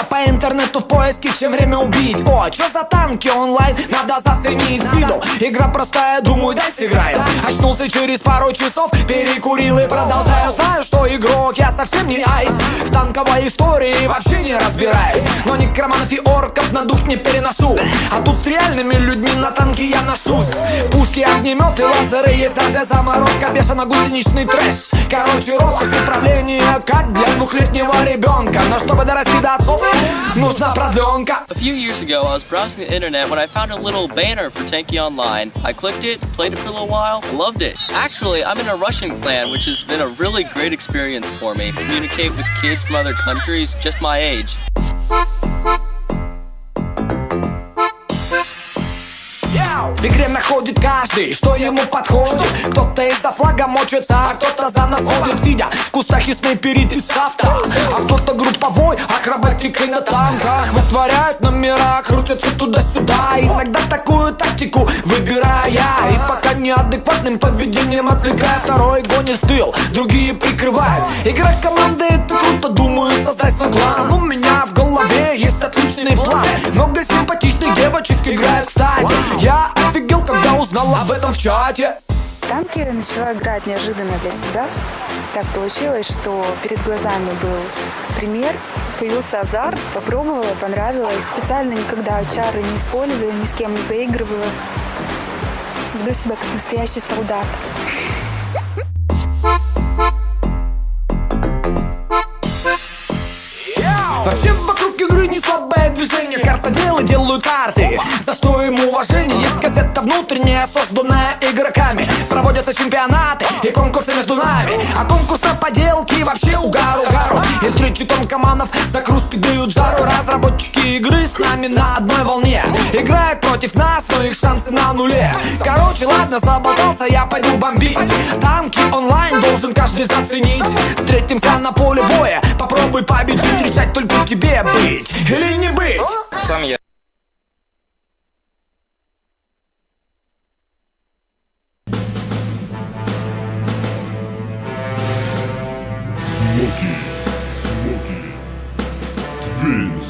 Шаря по интернету в поиске, чем время убить. О, чё за танки онлайн, надо заценить с виду. Игра простая, думаю, дай сыграем. Очнулся через пару часов, перекурил и продолжаю. Знаю, что игрок, я совсем не айс. В танковой истории вообще не разбираюсь. Но некроманов и орков на дух не переношу. А тут с реальными людьми на танке я ношусь. Пушки, огнеметы, лазеры, есть даже заморозка. Бешено-гусеничный трэш. Короче, роскошь управления, как для двухлетнего ребенка. Но чтобы дорасти до отцов, нужна продленка. A few years ago, I was browsing the internet when I found a little banner for Tanky Online. I clicked it, played it for a little while, loved it. Actually, I'm in a Russian clan, which has been a really great experience for me. Communicate with kids from other countries, just my age. В игре находит каждый, что ему подходит. Кто-то из-за флага мочится, а кто-то за нас ходит, сидя в кустах и снайперит из шафта. А кто-то групповой, акробатикой на танках вытворяют номера, крутятся туда-сюда. Иногда такую тактику выбираю я. И пока неадекватным поведением отвлекая, второй гонит в тыл, другие прикрывают. Игра команды — это круто, думаю, создать свой клан. У меня в голове есть отличный план. Много симпатичных девочек играют, кстати. Я офигел, когда узнал об этом в чате. Танки начала играть неожиданно для себя. Так получилось, что перед глазами был пример, появился азарт, попробовала, понравилось. Специально никогда чары не использую, ни с кем не заигрываю. Веду себя как настоящий солдат. Вообще вокруг игры не слабое движение. Картоделы делают карты, за что им уважение. Есть кассета внутренняя, созданная игроками. Проводятся чемпионаты и конкурсы между нами. А конкурс на поделки вообще угару. Из 3 тонкоманов за кружки дают жару. Разработчики игры с нами на одной волне. Играют против нас, но их шансы на нуле. Короче, ладно, заболтался, я пойду бомбить. Танки онлайн должен каждый заценить. Встретимся на поле боя, попробуй победить. Решать только тебе быть или не быть. Сам я. Smoky Twin.